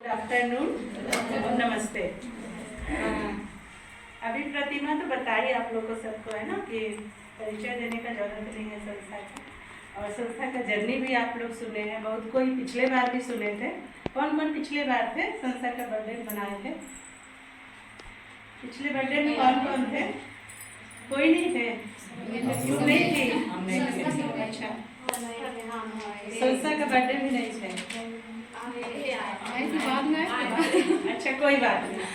Good afternoon, नमस्ते। अभी प्रतिमा तो बताइए आप लोग को सबको, है ना, कि परिचय देने का जरूरत नहीं है संस्था का। और संस्था का जर्नी भी आप लोग सुने हैं, बहुत कोई पिछले बार भी सुने थे। कौन कौन पिछले बार थे संस्था का बर्थडे मनाए थे? पिछले बर्थडे में कौन कौन थे? कोई नहीं थे? तुम नहीं थी? अच्छा, संस्था का बर्थडे भी नहीं थे। अच्छा, कोई बात नहीं।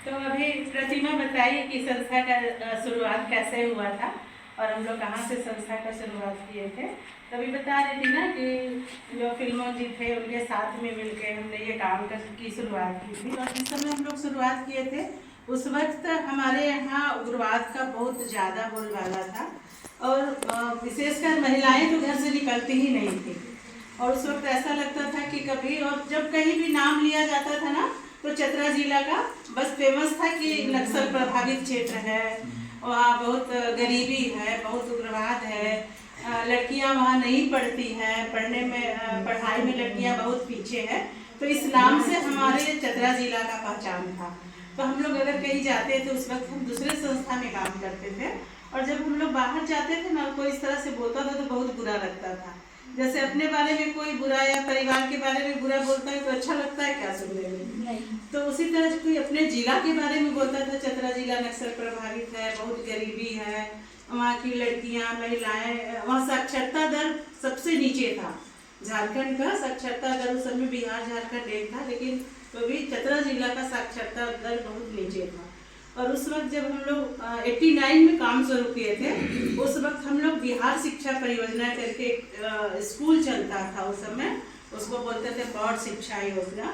तो अभी प्रतिमा बताइए कि संस्था का शुरुआत कैसे हुआ था और हम लोग कहाँ से संस्था का शुरुआत किए थे। तभी बता रही थी ना कि जो फिल्मों जी थे उनके साथ में मिलके हमने ये काम की शुरुआत की थी। और जिस समय हम लोग शुरुआत किए थे उस वक्त हमारे यहाँ उग्रवाद का बहुत ज़्यादा बोलबाला था और विशेषकर महिलाएं तो घर से निकलती ही नहीं थी। और उस वक्त ऐसा लगता था कि कभी, और जब कहीं भी नाम लिया जाता था ना, तो चतरा जिला का बस फेमस था कि नक्सल प्रभावित क्षेत्र है, वहाँ बहुत गरीबी है, बहुत उग्रवाद है, लड़कियाँ वहाँ नहीं पढ़ती हैं, पढ़ने में पढ़ाई में लड़कियाँ बहुत पीछे हैं। तो इस नाम से हमारे चतरा जिला का पहचान था। तो हम लोग अगर कहीं जाते थे उस वक्त हम दूसरे संस्था में काम करते थे, और जब हम लोग बाहर जाते थे ना, कोई इस तरह से बोलता था तो बहुत बुरा लगता था। जैसे अपने बारे में कोई बुरा या परिवार के बारे में बुरा बोलता है तो अच्छा लगता है क्या सुनने में? तो उसी तरह से कोई अपने जिला के बारे में बोलता था, चतरा जिला नक्सल प्रभावित है, बहुत गरीबी है, वहाँ की लड़कियाँ महिलाएं, वहाँ साक्षरता दर सबसे नीचे था। झारखंड का साक्षरता दर उस समय बिहार झारखंड एक था, लेकिन तो भी चतरा जिला का साक्षरता दर बहुत नीचे था। और उस वक्त जब हम लोग 89 में काम शुरू किए थे, उस वक्त हम लोग बिहार शिक्षा परियोजना करके एक स्कूल चलता था उस समय, उसको बोलते थे प्रौढ़ शिक्षा योजना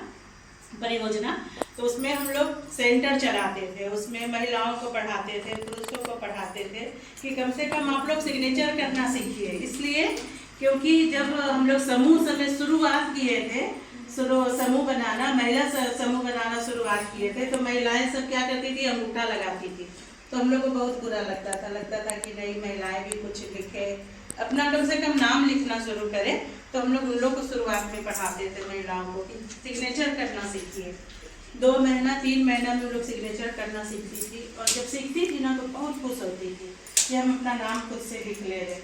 परियोजना। तो उसमें हम लोग सेंटर चलाते थे, उसमें महिलाओं को पढ़ाते थे, पुरुषों को पढ़ाते थे कि कम से कम आप लोग सिग्नेचर करना सीखिए। इसलिए क्योंकि जब हम लोग समूह समय शुरुआत किए थे, समूह बनाना, महिला समूह बनाना शुरुआत किए थे, तो महिलाएं सब क्या करती थी, अंगूठा लगाती थी। तो हम लोग को बहुत बुरा लगता था कि नहीं, महिलाएं भी कुछ लिखे, अपना कम से कम नाम लिखना शुरू करें। तो हम लोग उन लोग को शुरुआत में पढ़ाते थे महिलाओं को कि सिग्नेचर करना सीखिए। 2 महीना 3 महीना में हम लोग सिग्नेचर करना सीखती थी, और जब सीखती थी ना तो बहुत खुश होती थी कि हम अपना नाम खुद से लिख ले रहे।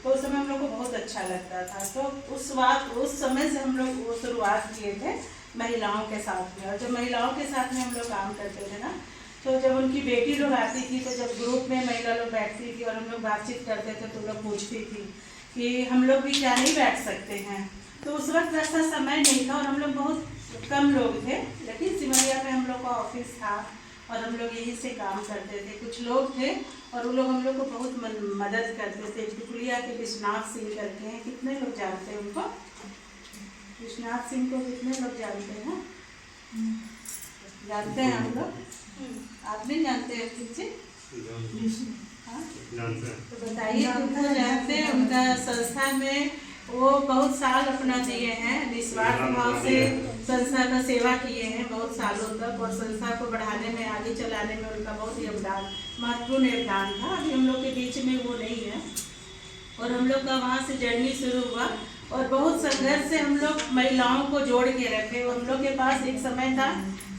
तो उस समय हम लोग को बहुत अच्छा लगता था। तो उस समय से हम लोग वो शुरुआत किए थे महिलाओं के साथ में। और जब महिलाओं के साथ में हम लोग काम करते थे ना, तो जब उनकी बेटी लोग आती थी, तो जब ग्रुप में महिला लोग बैठती थी और हम लोग बातचीत करते थे, तो लोग पूछती थी कि हम लोग भी क्या नहीं बैठ सकते हैं। तो उस वक्त ऐसा समय नहीं था और हम लोग बहुत कम लोग थे, लेकिन सिमरिया में हम लोग का ऑफिस था और हम लोग यहीं से काम करते थे। कुछ लोग थे और वो लोग हम लोग को बहुत मदद करते थे। टिकुलिया के विश्वनाथ सिंह करके हैं, कितने लोग जानते हैं उनको? विश्वनाथ सिंह को कितने लोग जानते हैं? जानते हैं हम लोग? आप नहीं जानते हैं किसी? तो बताइए, उनको जानते हैं? उनका संस्था में वो बहुत साल अपना दिए हैं, निस्वार्थ भाव से संस्था का सेवा किए हैं बहुत सालों तक, और संस्था को बढ़ाने में, आगे चलाने में उनका बहुत योगदान, महत्वपूर्ण योगदान था। अभी हम लोग के बीच में वो नहीं है, और हम लोग का वहाँ से जर्नी शुरू हुआ और बहुत संघर्ष से हम लोग महिलाओं को जोड़ के रखे। और हम लोग के पास एक समय था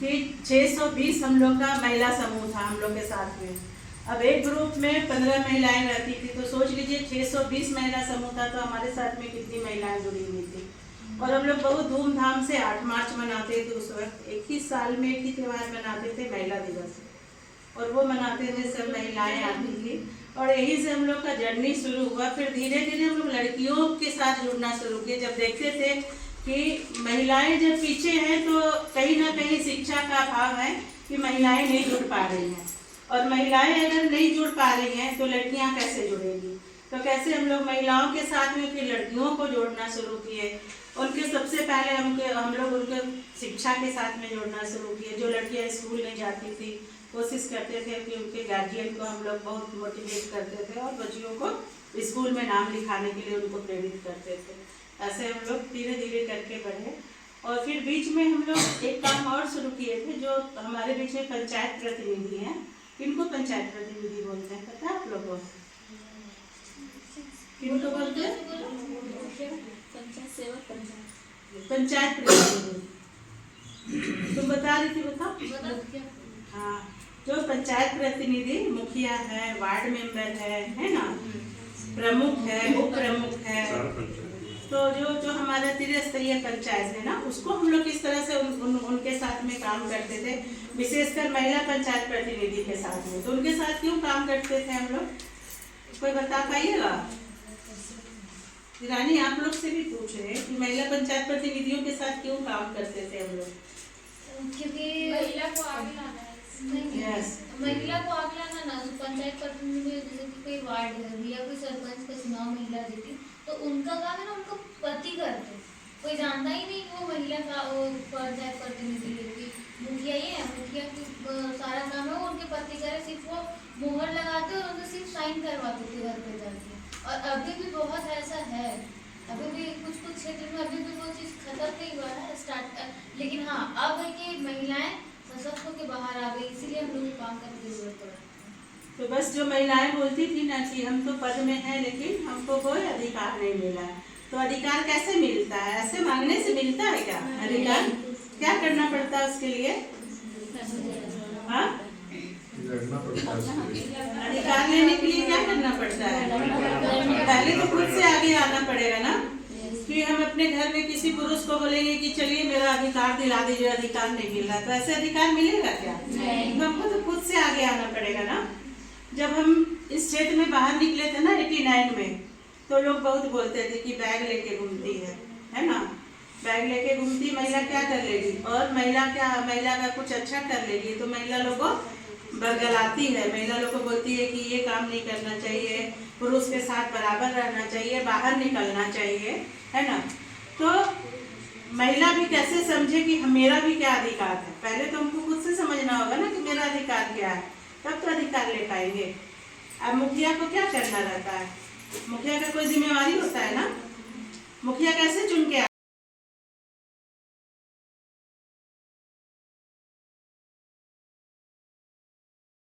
कि 620 हम लोग का महिला समूह था हम लोग के साथ में। अब एक ग्रुप में 15 महिलाएं रहती थी, तो सोच लीजिए 620 महिला समूह था, तो हमारे साथ में कितनी महिलाएं जुड़ी हुई थी। और हम लोग बहुत धूमधाम से 8 मार्च मनाते थे। उस वक्त एक ही साल में एक ही त्यौहार मनाते थे, महिला दिवस, और वो मनाते थे, सब महिलाएं आती थी, और यहीं से हम लोग का जर्नी शुरू हुआ। फिर धीरे धीरे हम लोग लड़कियों के साथ जुड़ना शुरू किए। जब देखते थे कि महिलाएं जब पीछे हैं तो कहीं ना कहीं शिक्षा का अभाव है कि महिलाएं नहीं जुड़ पा रही हैं, और महिलाएं अगर नहीं जुड़ पा रही हैं तो लड़कियां कैसे जुड़ेंगी। तो कैसे हम लोग महिलाओं के साथ में फिर लड़कियों को जोड़ना शुरू किए। उनके सबसे पहले हम लोग उनके शिक्षा के साथ में जोड़ना शुरू किए। जो लड़कियां स्कूल नहीं जाती थी, कोशिश करते थे कि उनके गार्जियन को हम लोग बहुत मोटिवेट करते थे और बच्चियों को स्कूल में नाम लिखाने के लिए उनको प्रेरित करते थे। ऐसे हम लोग धीरे धीरे करके बढ़े। और फिर बीच में हम लोग एक काम और शुरू किए थे, जो हमारे बीच में पंचायत प्रतिनिधि हैं। किनको पंचायत प्रतिनिधि बोलते हैं, पता है आप लोगों को? किनको बोलते हैं? पंचायत प्रतिनिधि। तुम बता रही थी, बताओ। हाँ, जो पंचायत प्रतिनिधि मुखिया है, वार्ड मेंबर है ना, प्रमुख है, उप प्रमुख है, तो जो हमारा त्रिस्तरीय पंचायत है ना, उसको हम लोग किस तरह से उनके साथ में काम करते थे, विशेषकर महिला पंचायत प्रतिनिधि के साथ में। तो उनके साथ क्यों काम करते थे हम लोग, कोई बता पाइएगा? रानी, आप लोग से भी पूछ रहे हैं कि महिला पंचायत प्रतिनिधियों के साथ क्यों काम करते थे हम लोग? क्योंकि महिला को आगे लाना है। Yes. महिला को आगे लाना ना, पंचायत प्रतिनिधि में जैसे कि कोई वार्ड है या कोई सरपंच का चुनाव महिला देती, तो उनका काम है ना, उनको पति करते, कोई जानता ही नहीं वो महिला का वो पंचायत प्रतिनिधि लेती। मुखिया ये है, मुखिया की सारा काम है वो उनके पति करे, सिर्फ वो मोहर लगाते और उनको सिर्फ साइन करवाते थे घर पे जाके। और अभी भी बहुत ऐसा है, अभी भी कुछ क्षेत्र में अभी भी वो चीज़ खत्म नहीं हुआ है स्टार्ट, लेकिन हाँ अब है कि महिलाएं सशक्त होकर बाहर आ गई, इसीलिए हम लोग काम करने की जरूरत पड़ा। तो बस जो महिलाएं बोलती थी ना कि हम तो पद में हैं लेकिन हमको कोई अधिकार नहीं मिला, तो अधिकार कैसे मिलता है? ऐसे मांगने से मिलता है क्या अधिकार? क्या करना पड़ता है उसके लिए? हाँ, अधिकार लेने के लिए क्या करना पड़ता है? पहले तो खुद से आगे आना पड़ेगा ना, कि हम अपने घर में किसी पुरुष को बोलेंगे कि चलिए मेरा अधिकार दिला दीजिए, अधिकार नहीं मिल रहा, तो ऐसे अधिकार मिलेगा क्या? तो हमको तो खुद से आगे आना पड़ेगा ना। जब हम इस क्षेत्र में बाहर निकले थे ना 89 में, तो लोग बहुत बोलते थे कि बैग लेके घूमती है ना, बैग लेके घूमती महिला क्या कर लेगी, और महिला का कुछ अच्छा कर लेगी तो महिला लोगों बरगलाती है, महिला लोग को बोलती है कि ये काम नहीं करना चाहिए, पुरुष के साथ बराबर रहना चाहिए, बाहर निकलना चाहिए, है ना। तो महिला भी कैसे समझे कि मेरा भी क्या अधिकार है? पहले तो हमको खुद से समझना होगा ना कि मेरा अधिकार क्या है, तब तो अधिकार ले पाएंगे। अब मुखिया को क्या करना रहता है? मुखिया का कोई जिम्मेवारी होता है ना, मुखिया कैसे चुन के